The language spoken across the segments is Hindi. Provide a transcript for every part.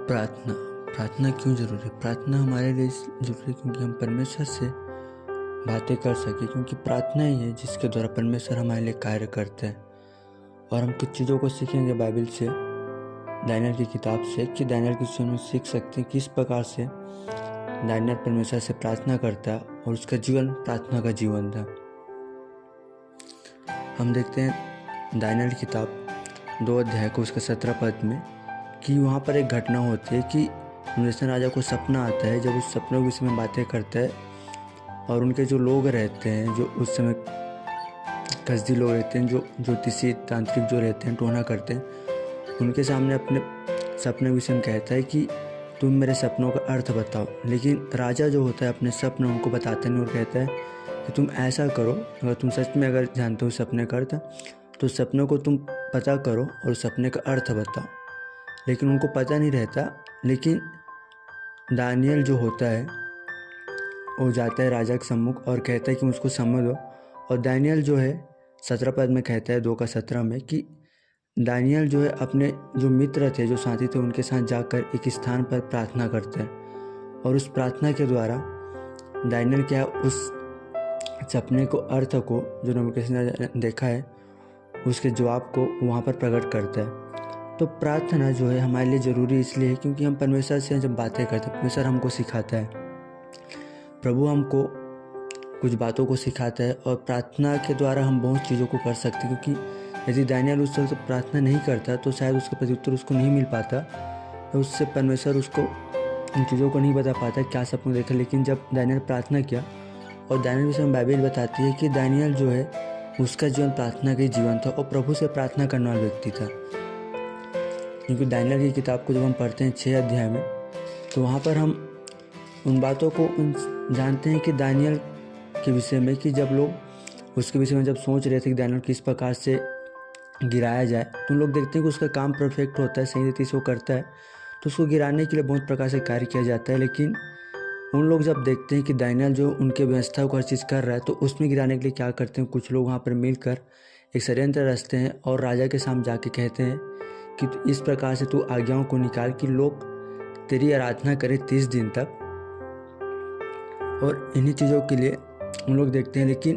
प्रार्थना प्रार्थना क्यों ज़रूरी है? प्रार्थना हमारे लिए ज़रूरी है क्योंकि हम परमेश्वर से बातें कर सकें, क्योंकि प्रार्थना ही है जिसके द्वारा परमेश्वर हमारे लिए कार्य करते हैं। और हम कुछ चीज़ों को सीखेंगे बाइबल से, दानियल की किताब से, कि दानियल की विषय में सीख सकते हैं किस प्रकार से दानियल परमेश्वर से प्रार्थना करता है और उसका जीवन प्रार्थना का जीवन था। हम देखते हैं दानियल की किताब 2 अध्याय को उसका 17 पद में कि वहाँ पर एक घटना होती है कि नबूकदनेस्सर राजा को सपना आता है। जब उस सपनों के विषय में बातें करता है और उनके जो लोग रहते हैं, जो उस समय कसदी लोग रहते हैं, जो ज्योतिषी तांत्रिक जो रहते हैं, टोना करते हैं, उनके सामने अपने सपने के विषय में कहता है कि तुम मेरे सपनों का अर्थ बताओ। लेकिन राजा जो होता है अपने सपने उनको बताता नहीं और कहता है कि तुम ऐसा करो, अगर तुम सच में अगर जानते हो सपने का अर्थ तो सपनों को तुम पता करो और सपने का अर्थ बताओ। लेकिन उनको पता नहीं रहता। लेकिन दानियल जो होता है वो जाता है राजा के सम्मुख और कहता है कि मुझको समझ दो। और दानियल जो है 17 पद में कहता है 2:17 में कि दानियल जो है अपने जो मित्र थे, जो साथी थे, उनके साथ जाकर एक स्थान पर प्रार्थना करते हैं। और उस प्रार्थना के द्वारा दानियल क्या उस सपने को, अर्थ को, जो नबूकदनेस्सर ने देखा है, उसके जवाब को वहाँ पर प्रकट करता है। तो प्रार्थना जो है हमारे लिए ज़रूरी इसलिए है क्योंकि हम परमेश्वर से जब बातें करते हैं, परमेश्वर हमको सिखाता है, प्रभु हमको कुछ बातों को सिखाता है और प्रार्थना के द्वारा हम बहुत चीज़ों को कर सकते हैं। क्योंकि यदि दानियल उस तरह से प्रार्थना नहीं करता तो शायद उसका प्रत्युत्तर उसको नहीं मिल पाता, तो उससे परमेश्वर उसको उन चीज़ों को नहीं बता पाता क्या सपने देखा। लेकिन जब दानियल प्रार्थना किया, और दानियल विषय में बाइबल बताती है कि दानियल जो है उसका जीवन प्रार्थना का ही जीवन था और प्रभु से प्रार्थना करने वाला व्यक्ति था। क्योंकि दानियल की किताब को जब हम पढ़ते हैं 6 अध्याय में, तो वहाँ पर हम उन बातों को जानते हैं कि दानियल के विषय में, कि जब लोग उसके विषय में जब सोच रहे थे कि दानियल किस प्रकार से गिराया जाए, तो लोग देखते हैं कि उसका काम परफेक्ट होता है, सही रीति से वो करता है, तो उसको गिराने के लिए बहुत प्रकार से कार्य किया जाता है। लेकिन उन लोग जब देखते हैं कि दानियल जो उनके व्यवस्था को हर चीज़ कर रहा है, तो उसमें गिराने के लिए क्या करते हैं, कुछ लोग वहाँ पर मिलकर एक षड्यंत्र रचते हैं और राजा के सामने जाके कहते हैं कि इस प्रकार से तू आज्ञाओं को निकाल कि लोग तेरी आराधना करें 30 दिन तक। और इन्हीं चीज़ों के लिए उन लोग देखते हैं। लेकिन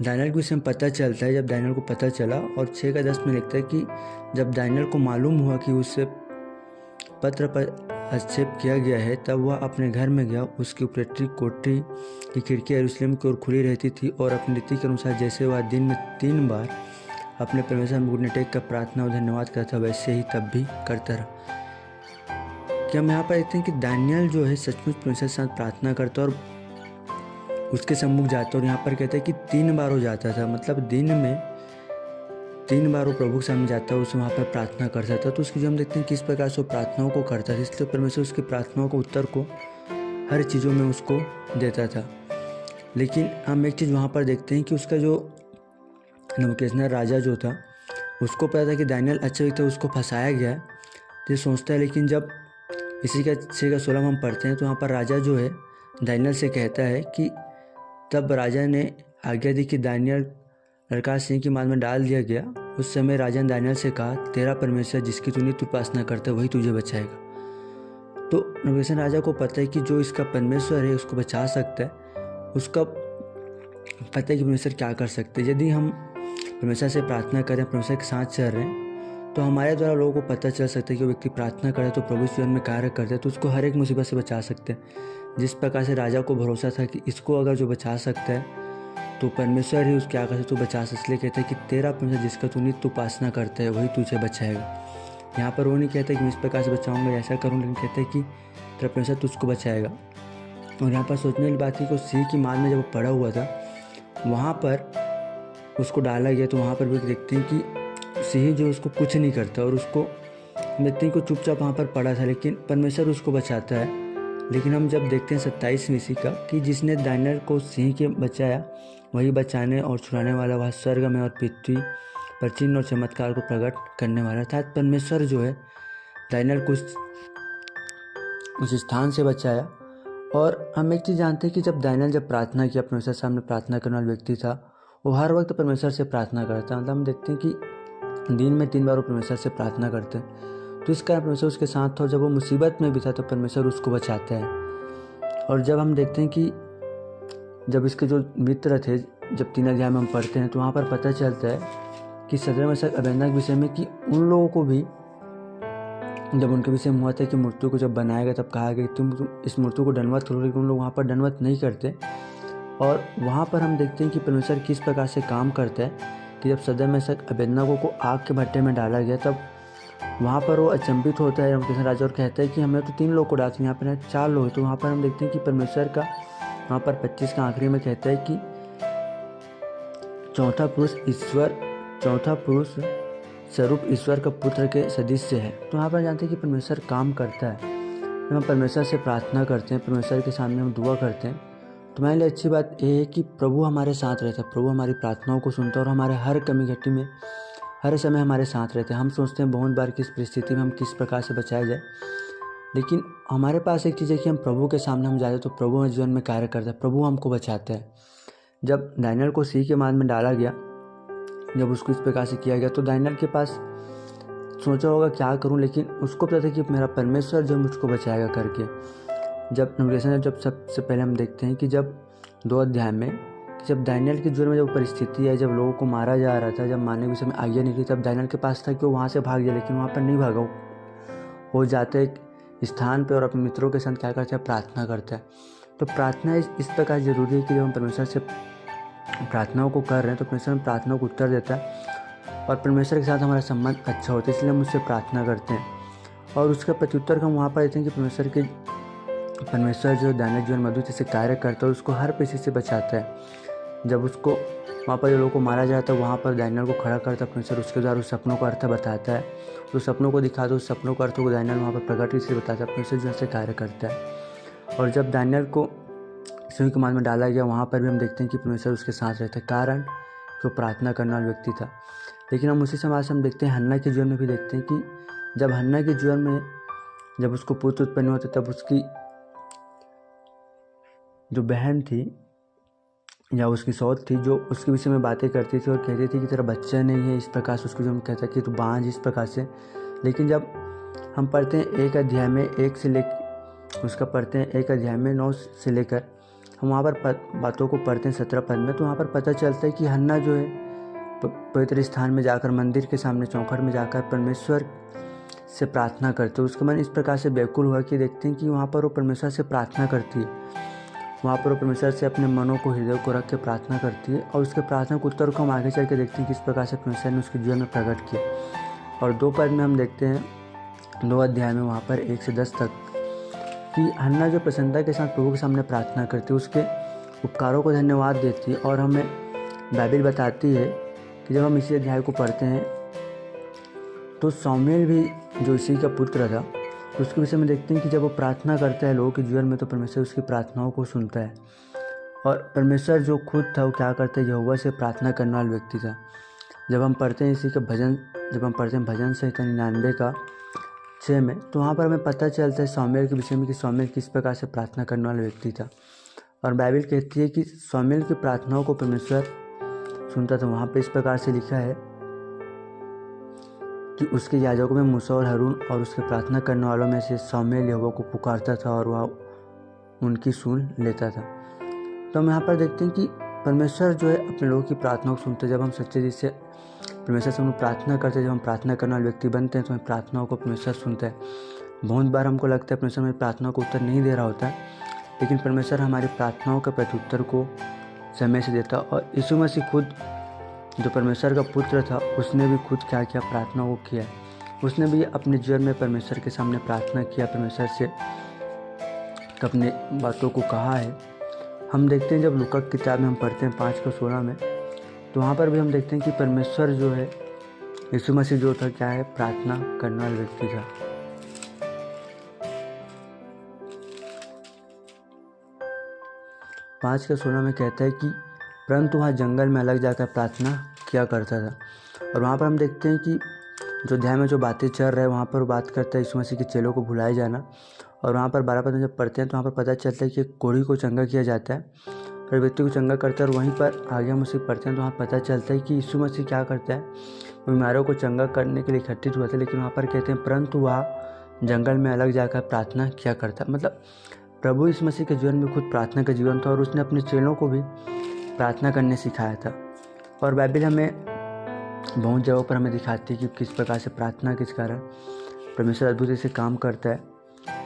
दानियल को इसमें पता चलता है, जब दानियल को पता चला, और 6:10 में लिखता है कि जब दानियल को मालूम हुआ कि उससे पत्र पर हस्तक्षेप किया गया है, तब वह अपने घर में गया। उसकी उपरेटी कोठरी की खिड़की यरूशलेम की ओर खुली रहती थी और अपनी रीति के अनुसार जैसे वह दिन में 3 बार अपने परमेश्वर में घुटने टेक कर प्रार्थना और धन्यवाद करता, वैसे ही तब भी करता रहा। कि हम यहाँ पर देखते हैं कि दानियल जो है सचमुच परमेश्वर के साथ प्रार्थना करता और उसके सम्मुख जाता, और यहाँ पर कहते हैं कि 3 बार हो जाता था, मतलब दिन में 3 बार वो प्रभु के सामने जाता है, उसे वहाँ पर प्रार्थना करता था। तो उसकी जो हम देखते हैं किस प्रकार से वो प्रार्थनाओं को करता था, इसलिए परमेश्वर उसकी प्रार्थनाओं को, उत्तर को हर चीज़ों में उसको देता था। लेकिन हम एक चीज़ वहाँ पर देखते हैं कि उसका जो नबूकदनेस्सर राजा जो था, उसको पता था कि दानियल अच्छा व्यक्ति था, उसको फंसाया गया है, तो ये सोचता है। लेकिन जब इसी का 6:16 में हम पढ़ते हैं, तो वहाँ पर राजा जो है दानियल से कहता है कि तब राजा ने आज्ञा दी कि दानियल लड़का सिंह की मार में डाल दिया गया। उस समय राजा ने दानियल से कहा, तेरा परमेश्वर जिसकी तू नित्य उपासना करता है वही तुझे बचाएगा। तो नबूकदनेस्सर राजा को पता है कि जो इसका परमेश्वर है उसको बचा सकता है, उसका पता है कि परमेश्वर क्या कर सकते हैं। यदि हम परमेश्वर से प्रार्थना करें, परमेश्वर के साथ चल रहे हैं, तो हमारे द्वारा लोगों को पता चल सकता है कि वो व्यक्ति प्रार्थना करे तो प्रभु जीवन में कार्य करते हैं, तो उसको हर एक मुसीबत से बचा सकते हैं। जिस प्रकार से राजा को भरोसा था कि इसको अगर जो बचा सकता है तो परमेश्वर ही उसको क्या कर सकता है, तो बचा सकता है। इसलिए कहते हैं कि तेरा परमेश्वर जिसका तू नित्य उपासना करता है वही तुझे बचाएगा। यहाँ पर वो नहीं कहता कि मैं इस प्रकार से बचाऊंगा, ऐसा करूँ, लेकिन कहते हैं कि तेरा परमेश्वर तुझको बचाएगा। और यहाँ पर सोचने वाली बात है कि सिंह की मार में जब वो पड़ा हुआ था, वहाँ पर उसको डाला गया, तो वहाँ पर भी देखते हैं कि सिंह जो उसको कुछ नहीं करता और उसको देखते हैं को चुपचाप वहाँ पर पड़ा था, लेकिन परमेश्वर उसको बचाता है। लेकिन हम जब देखते हैं 27वीं इसी का कि जिसने दानियल को सिंह के बचाया वही बचाने और छुड़ाने वाला, वह स्वर्ग में और पृथ्वी पर चिन्ह और चमत्कार को प्रकट करने वाला। अर्थात परमेश्वर जो है दानियल को उस स्थान से बचाया। और हम एक चीज़ जानते हैं कि जब दानियल जब प्रार्थना किया, परमेश्वर सामने प्रार्थना करने वाला व्यक्ति था, वो हर वक्त परमेश्वर से प्रार्थना करता। मतलब हम देखते हैं कि दिन में 3 बार वो परमेश्वर से प्रार्थना करते हैं। तो इस कारण परमेश्वर उसके साथ था, और जब वो मुसीबत में भी था तो परमेश्वर उसको बचाता है। और जब हम देखते हैं कि जब इसके जो मित्र थे, जब 3 अध्याय में हम पढ़ते हैं तो वहाँ पर पता चलता है कि सदर मेशक अबेदनगो के विषय में कि उन लोगों को भी जब उनके विषय में हुआ था कि मूर्तियों को जब बनाया गया तब कहा गया कि तुम इस मूर्ति को दंडवत करो, लेकिन उन लोग वहाँ पर दंडवत नहीं करते। और वहाँ पर हम देखते हैं कि परमेश्वर किस प्रकार से काम करता है कि जब सदर मेशक अबेदनगो को आग के भट्टे में डाला गया तब वहाँ पर वो अचंभित होता है नबूकदनेस्सर राजा और कहता है कि हमने तो 3 लोग को डाला था, यहाँ पर 4 लोग। तो वहाँ पर हम देखते हैं कि परमेश्वर का वहाँ पर 25 का आखिरी में कहता है कि चौथा पुरुष स्वरूप ईश्वर का पुत्र के सदृश है। तो यहाँ पर जानते हैं कि परमेश्वर काम करता है। जब हम परमेश्वर से प्रार्थना करते हैं, परमेश्वर के सामने हम दुआ करते हैं, तो हमारे लिए अच्छी बात यह है कि प्रभु हमारे साथ रहता है। प्रभु हमारी प्रार्थनाओं को सुनता है और हमारे हर कमी घटी में हर समय हमारे साथ रहते हैं। हम सोचते हैं बहुत बार किस परिस्थिति में हम किस प्रकार से बचाया जाए, लेकिन हमारे पास एक चीज़ है कि हम प्रभु के सामने हम जाते तो प्रभु हमारे जीवन में कार्य करता है, प्रभु हमको बचाता है। जब दानियल को सिंह के मांद में डाला गया, जब उसको इस प्रकार से किया गया, तो दानियल के पास सोचा होगा क्या करूं, लेकिन उसको पता था कि मेरा परमेश्वर जो मुझको बचाएगा करके। जब सबसे पहले हम देखते हैं कि जब 2 अध्याय में कि जब दानियल के जीवन में जब परिस्थिति है, जब लोगों को मारा जा रहा था, जब मारने के विषय में आज्ञा निकली, तब दानियल के पास था कि वो वहाँ से भाग जाए, लेकिन वहाँ पर नहीं भागा। वो जाते एक स्थान पर और अपने मित्रों के साथ क्या करता है, प्रार्थना करता है। तो प्रार्थना इस प्रकार जरूरी है कि जब हम परमेश्वर से प्रार्थनाओं को कर रहे हैं तो परमेश्वर हम प्रार्थनाओं को उत्तर देता है और परमेश्वर के साथ हमारा संबंध अच्छा होता है, इसलिए हम उससे प्रार्थना करते हैं। और उसका प्रत्युत्तर हम वहाँ पर देते हैं कि परमेश्वर जो दानियल जीवन मधुर से कार्य करता है, उसको हर परिस्थिति से बचाता है। जब उसको वहाँ पर जो लोगों को मारा जाता है, वहाँ पर दानियल को खड़ा करता है परमेश्वर, उसके द्वारा उस सपनों का अर्थ बताता है, उस सपनों को दिखाता है, उस सपनों का अर्थ को दानियल वहाँ पर प्रकट से बताता है, परमेश्वर जो से कार्य करता है। और जब दानियल को सिंह के मांद में डाला गया, वहाँ पर भी हम देखते हैं कि परमेश्वर उसके साथ रहता है, कारण जो प्रार्थना करने वाला व्यक्ति था। लेकिन हम उसी समाज से हम देखते हैं हन्ना के जीवन में भी देखते हैं कि जब हन्ना के जीवन में जब उसको पुत्र उत्पन्न होता तब उसकी जो बहन थी या उसकी सौत थी, जो उसके विषय में बातें करती थी और कहती थी कि तेरा बच्चा नहीं है, इस प्रकार से उसको जो हम कहता कि तू बांझ, इस प्रकार से। लेकिन जब हम पढ़ते हैं 1 अध्याय में 1 से लेकर उसका पढ़ते हैं 1 अध्याय में 9 से लेकर हम वहाँ पर बातों को पढ़ते हैं 17 पद में, तो वहाँ पर पता चलता है कि हन्ना जो है पवित्र स्थान में जाकर मंदिर के सामने चौखट में जाकर परमेश्वर से प्रार्थना करते हैं। उसका मन इस प्रकार से व्याकुल हुआ कि देखते हैं कि वहाँ पर वो परमेश्वर से प्रार्थना करती है, वहाँ पर वो परमेश्वर से अपने मनों को हृदय को रख के प्रार्थना करती है। और उसके प्रार्थना के उत्तर को हम आगे चल के देखते हैं किस प्रकार से परमेश्वर ने उसके जीवन में प्रकट किया। और 2 पद में हम देखते हैं 2 अध्याय में वहाँ पर 1 से 10 तक कि हन्ना जो प्रसन्नता के साथ प्रभु के सामने प्रार्थना करती है, उसके उपकारों को धन्यवाद देती है। और हमें बाइबल बताती है कि जब हम इसी अध्याय को पढ़ते हैं तो शामूएल भी जो इसी का पुत्र था, तो उसके विषय में देखते हैं कि जब वो प्रार्थना करता है लोगों के जीवन में तो परमेश्वर उसकी प्रार्थनाओं को सुनता है। और परमेश्वर जो खुद था वो क्या करता है, यहोवा से प्रार्थना करने वाला व्यक्ति था। जब हम पढ़ते हैं इसी का भजन, जब हम पढ़ते हैं भजन संहिता 99 का 6 में, तो वहाँ पर हमें पता चलता है शामूएल के विषय में कि शामूएल किस प्रकार से प्रार्थना करने वाला व्यक्ति था। और बाइबल कहती है कि शामूएल की प्रार्थनाओं को परमेश्वर सुनता था। वहाँ पे इस प्रकार से लिखा है कि उसके याजकों में मूसा और हारून और उसके प्रार्थना करने वालों में से शामूएल यहोवा को पुकारता था और वह उनकी सुन लेता था। तो हम यहाँ पर देखते हैं कि परमेश्वर जो है अपने लोगों की प्रार्थनाओं को सुनते। जब हम सच्चे दिल से परमेश्वर से हम प्रार्थना करते हैं, जब हम प्रार्थना करने वाले व्यक्ति बनते हैं तो हमें प्रार्थनाओं को परमेश्वर सुनता है। बहुत बार हमको लगता है परमेश्वर हमारी प्रार्थनाओं को उत्तर नहीं दे रहा होता है, लेकिन परमेश्वर हमारी प्रार्थनाओं के प्रत्युत्तर को समय से देता। और यीशु मसीह खुद जो परमेश्वर का पुत्र था, उसने भी खुद क्या किया, प्रार्थनाओं को किया। उसने भी अपने जीवन में परमेश्वर के सामने प्रार्थना किया, परमेश्वर से अपने बातों को कहा है। हम देखते हैं जब लूका की किताब में हम पढ़ते हैं 5:16 में, तो वहाँ पर भी हम देखते हैं कि परमेश्वर जो है, यीशु मसीह जो था क्या है, प्रार्थना करने वाला व्यक्ति था। पाँच का 16 में कहता है कि परंतु वहाँ जंगल में अलग जाकर प्रार्थना किया करता था। और वहाँ पर हम देखते हैं कि जो अध्याय में जो बातें चल रहा है वहाँ पर बात करता है यीशु मसीह के चेलों को भुलाए जाना। और वहाँ पर 12 पद में जब पढ़ते हैं तो वहाँ पर पता चलता है कि कोढ़ी को चंगा किया जाता है और व्यक्ति को चंगा करता है। और वहीं पर आगे हम उसे पढ़ते हैं तो वहाँ पता चलता है कि यीशु मसीह क्या करता है, बीमारों को चंगा करने के लिए इकट्ठित हुए थे, लेकिन वहाँ पर कहते हैं परंतु वह जंगल में अलग जाकर प्रार्थना किया करता। मतलब प्रभु यीशु मसीह के जीवन में खुद प्रार्थना का जीवन था और उसने अपने चेलों को भी प्रार्थना करने सिखाया था। और बाइबल हमें बहुत जगहों पर हमें दिखाती है कि किस प्रकार से प्रार्थना किस कारण परमेश्वर अद्भुत से काम करता है।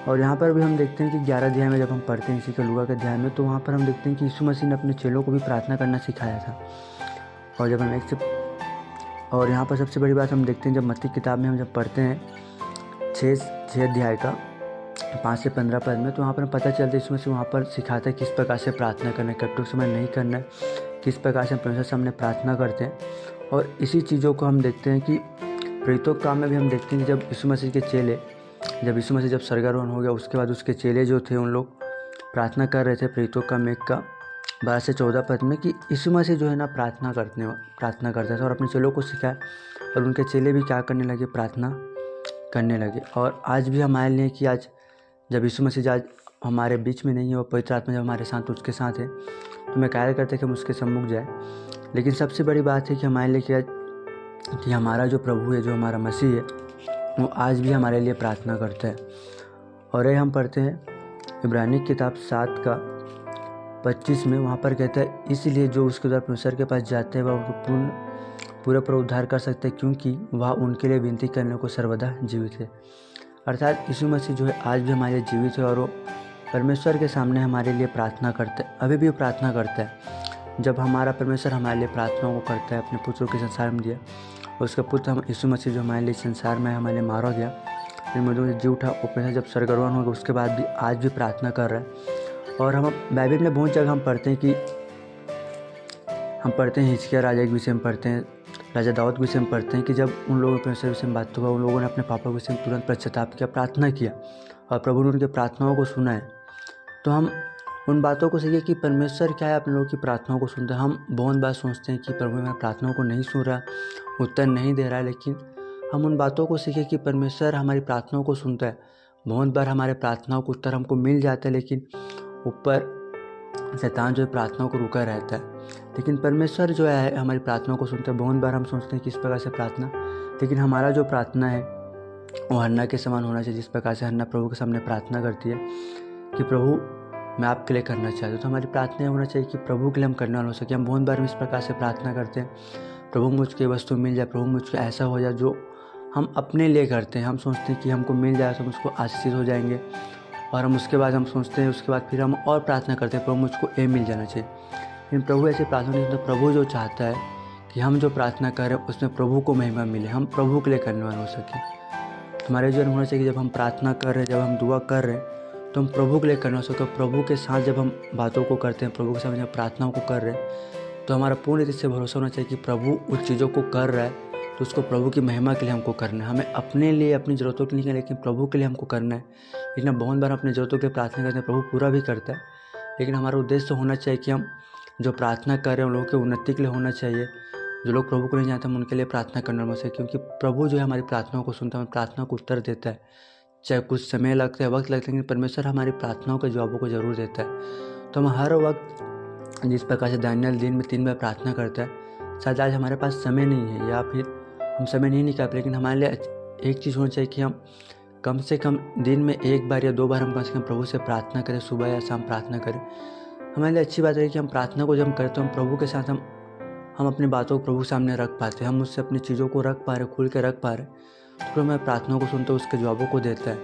और यहाँ पर भी हम देखते हैं कि 11 अध्याय में जब हम पढ़ते हैं इसी के लूका के अध्याय में, तो वहाँ पर हम देखते हैं कि यीशु मसीह ने अपने चेलों को भी प्रार्थना करना सिखाया था। और जब हम और यहाँ पर सबसे बड़ी बात हम देखते हैं जब मत्ती किताब में हम जब पढ़ते हैं 6 अध्याय का 5 से 15 पद में, तो वहाँ पर पता चलता है यीशु मसीह वहाँ पर सिखाता है किस प्रकार से प्रार्थना करना है, कटु समय नहीं करना है, किस प्रकार से हम परमेश्वर से सामने प्रार्थना करते हैं। और इसी चीज़ों को हम देखते हैं कि प्रेरितों के काम में भी हम देखते हैं कि जब यीशु मसीह के चेले जब यीशु मसीह जब स्वर्गारोहण हो गया, उसके बाद उसके चेले जो थे उन लोग प्रार्थना कर रहे थे प्रेरितों का 1 का 12 से 14 पद में कि यीशु मसीह जो है ना प्रार्थना करता था और अपने चेलों को सिखाया और उनके चेले भी क्या करने लगे, प्रार्थना करने लगे। और आज भी हमारे लिए कि आज जब यीशु मसीह आज हमारे बीच में नहीं है, वो पवित्र आत्मा जब हमारे साथ उसके साथ है, तो मैं कार्य करते कि हम उसके सम्मुख जाए। लेकिन सबसे बड़ी बात है कि हमारे लिए कि हमारा जो प्रभु है, जो हमारा मसीह है, वो आज भी हमारे लिए प्रार्थना करता है। और ये हम पढ़ते हैं इब्रानी किताब 7 का 25 में, वहाँ पर कहता है इसलिए जो उसके द्वारा परमेश्वर के पास जाते हैं वह उनको पूरा उद्धार कर सकते हैं, क्योंकि वह उनके लिए विनती करने को सर्वदा जीवित है। अर्थात यीशु मसीह जो है आज भी हमारे लिए जीवित है और वो परमेश्वर के सामने हमारे लिए प्रार्थना करता है, अभी भी प्रार्थना करता है। जब हमारा परमेश्वर हमारे लिए प्रार्थनाओं को करता है, अपने पुत्रों के संसार में दिया, उसका पुत्र हम यीशु मसीह जो हमारे लिए संसार में हमारे लिए मारा गया, फिर मृत्यु से जी उठा, वो पैसा जब स्वर्गारोहण हो गया, उसके बाद भी आज भी प्रार्थना कर रहा है। और हम बाइबल में बहुत जगह हम पढ़ते हैं कि हिजकिय्याह राजा के विषय में पढ़ते हैं, राजा दाऊद के विषय में पढ़ते हैं कि जब उन लोगों के विषय में बात हुआ, उन लोगों ने अपने पापों के विषय में तुरंत पश्चाताप किया, प्रार्थना किया और प्रभु ने उनके प्रार्थनाओं को सुना है। तो हम उन बातों को सीखे कि परमेश्वर क्या है, अपने लोगों की प्रार्थनाओं को सुनता है। हम बहुत बार सोचते हैं कि प्रभु हमारी प्रार्थनाओं को नहीं सुन रहा, उत्तर नहीं दे रहा है, लेकिन हम उन बातों को सीखे कि परमेश्वर हमारी प्रार्थनाओं को सुनता है। बहुत बार हमारे प्रार्थनाओं को उत्तर हमको मिल जाता है, लेकिन ऊपर शैतान जो है प्रार्थनाओं को रुका रहता है। लेकिन परमेश्वर जो है हमारी प्रार्थनाओं को सुनता है। बहुत बार हम सोचते हैं किस प्रकार से प्रार्थना, लेकिन हमारा जो प्रार्थना है वो हन्ना के समान होना चाहिए। जिस प्रकार से हन्ना प्रभु के सामने प्रार्थना करती है कि प्रभु मैं आपके लिए करना चाहता हूँ, तो हमारी प्रार्थना होना चाहिए कि प्रभु के लिए हम करने वाले हो सके। हम बहुत बार इस प्रकार से प्रार्थना करते हैं, प्रभु मुझको ये वस्तु मिल जाए, प्रभु मुझको ऐसा हो जाए, जो हम अपने लिए करते हैं। हम सोचते हैं कि हमको मिल जाए तो हम उसको आशीषित हो जाएंगे, और हम उसके बाद हम सोचते हैं, उसके बाद फिर हम और प्रार्थना करते हैं प्रभु मुझको ये मिल जाना चाहिए। लेकिन प्रभु ऐसी प्रार्थना नहीं करता। प्रभु जो चाहता है कि हम जो प्रार्थना कर रहे हैं उसमें प्रभु को महिमा मिले, हम प्रभु के लिए करने वाले हो सके। हमारे जीवन होना चाहिए कि जब हम प्रार्थना कर रहे हैं, जब हम दुआ कर रहे हैं, तो हम प्रभु के लिए करना हो सके। प्रभु के साथ जब हम बातों को करते हैं, प्रभु के साथ जब प्रार्थनाओं को कर रहे हैं, तो हमारा पूर्ण रीति से भरोसा होना चाहिए कि प्रभु उस चीज़ों को कर रहा है, तो उसको प्रभु की महिमा के लिए हमको करना है। हमें अपने लिए, अपनी ज़रूरतों के लिए नहीं, लेकिन प्रभु के लिए हमको करना है। लेकिन बहुत बार अपनी ज़रूरतों के लिए प्रार्थना करते हैं, प्रभु पूरा भी करता है, लेकिन हमारा उद्देश्य होना चाहिए कि हम जो प्रार्थना कर रहे हैं उन लोगों की उन्नति के लिए होना चाहिए। जो लोग प्रभु को नहीं जानते हम उनके लिए प्रार्थना करना चाहिए, क्योंकि प्रभु जो है हमारी प्रार्थनाओं को सुनता है, हमारी प्रार्थना को उत्तर देता है। चाहे कुछ समय लगता है, वक्त लगता है, लेकिन परमेश्वर हमारी प्रार्थनाओं के जवाबों को ज़रूर देता है। तो हम हर वक्त जिस प्रकार से दानियल दिन में 3 बार प्रार्थना करता है, शायद आज हमारे पास समय नहीं है या फिर हम समय नहीं निकाल, लेकिन हमारे लिए एक चीज़ होनी चाहिए कि हम कम से कम दिन में 1 बार या 2 बार हम कम से कम प्रभु से प्रार्थना करें, सुबह या शाम प्रार्थना करें। हमारे लिए अच्छी बात है कि हम प्रार्थना को जब हम करते हैं, हम प्रभु के साथ हम अपनी बातों को प्रभु के सामने रख पाते हैं, हम उससे अपनी चीज़ों को रख पा रहे, खुल के रख पा रहे, तो हमें प्रार्थनाओं को सुनते उसके जवाबों को देता है।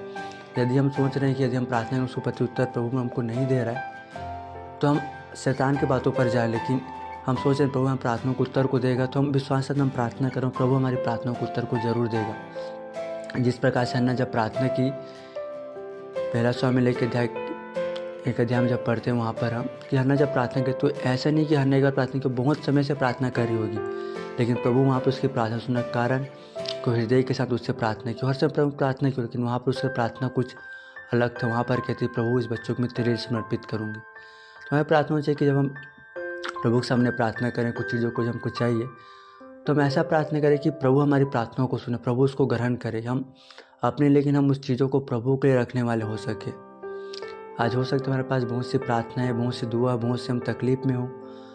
यदि हम सोच रहे हैं कि यदि हम प्रार्थना में उसको प्रत्युत्तर प्रभु हमको नहीं दे रहा है, तो हम शैतान की बातों पर जाए, लेकिन हम सोच रहे हैं प्रभु हम प्रार्थना को उत्तर को देगा, तो हम विश्वास से हम प्रार्थना करें, प्रभु हमारी प्रार्थना को उत्तर को जरूर देगा। जिस प्रकार से हन्ना जब प्रार्थना की, पहला स्वामी लेके एक अध्याय में जब पढ़ते हैं वहाँ पर हम कि हन्ना जब प्रार्थना की, तो ऐसा नहीं कि हन्ना एक बार प्रार्थना की बहुत समय से प्रार्थना करी होगी, लेकिन प्रभु वहाँ पर उसकी प्रार्थना सुनने के कारण को हृदय के साथ उससे प्रार्थना की, हर समय प्रभु प्रार्थना की, लेकिन वहाँ पर उसकी प्रार्थना कुछ अलग था। वहाँ पर कहती प्रभु इस बच्चों को मैं तेरे लिए समर्पित करूँगी। तो हमें प्रार्थना चाहिए कि जब हम प्रभु के सामने प्रार्थना करें कुछ चीज़ों को जब हमको चाहिए, तो हम ऐसा प्रार्थना करें कि प्रभु हमारी प्रार्थनाओं को सुने, प्रभु उसको ग्रहण करे, हम अपने, लेकिन हम उस चीज़ों को प्रभु के लिए रखने वाले हो सके। आज हो सकता है हमारे पास बहुत सी प्रार्थना है, बहुत सी दुआ, बहुत से हम तकलीफ़ में हो,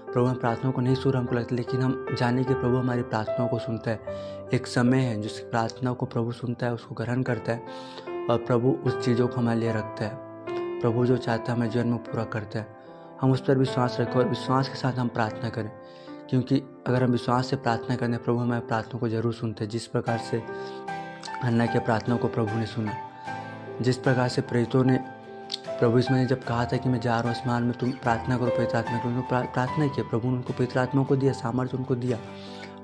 प्रभु हमारी प्रार्थनाओं को नहीं सुन हमको लगता, लेकिन हम जाने कि प्रभु हमारी प्रार्थनाओं को सुनता है। एक समय है जिस प्रार्थना को प्रभु सुनता है, उसको ग्रहण करता है और प्रभु उस चीज़ों को हमारे लिए रखता है। प्रभु जो चाहता है हमें जीवन में पूरा करता है। हम उस पर विश्वास रखें और विश्वास के साथ हम प्रार्थना करें, क्योंकि अगर हम विश्वास से प्रार्थना करें प्रभु हमारी प्रार्थना को जरूर सुनते हैं। जिस प्रकार से हन्ना की प्रार्थना को प्रभु ने सुना, जिस प्रकार से प्रेरितों ने प्रभु इसमें जब कहा था कि मैं जा रहा हूँ आसमान में, तुम प्रार्थना करो पवित्र आत्मा को, उनको प्रार्थना की, प्रभु ने उनको पवित्र आत्मा को दिया, सामर्थ्य उनको दिया।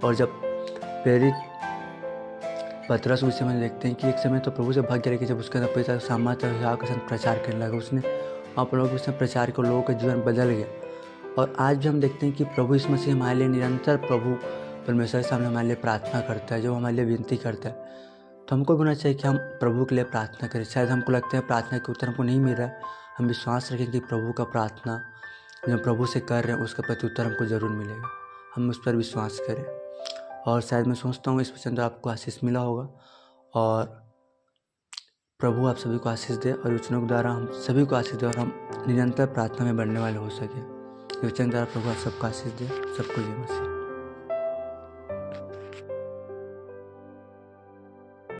और जब प्रेरित पतरस उस समय देखते हैं कि एक समय तो प्रभु से भाग गया, लेकिन जब उसके अंदर पवित्र सामर्थ्य के साथ प्रचार करने लगा, उसने आप लोगों उसने प्रचार कर लोगों का जीवन बदल गया। और आज भी हम देखते हैं कि प्रभु इस मसीह हमारे लिए निरंतर प्रभु परमेश्वर के सामने हमारे लिए प्रार्थना करता है, जो हमारे लिए विनती करता है। तो हमको भी होना चाहिए कि हम प्रभु के लिए प्रार्थना करें। शायद हमको लगता है प्रार्थना के उत्तर हमको नहीं मिल रहा है, हम विश्वास रखें कि प्रभु का प्रार्थना जो प्रभु से कर रहे हैं उसका प्रत्युत्तर हमको ज़रूर मिलेगा। हम उस पर विश्वास करें। और शायद मैं सोचता हूँ इस वचन द्वारा आपको आशीष मिला होगा और प्रभु आप सभी को आशीष दे और वचनों के द्वारा हम सभी को आशीष दे और हम निरंतर प्रार्थना में बढ़ने वाले हो सके। वचन द्वारा प्रभु आप सबको आशीष दे। सबको जय मसीह।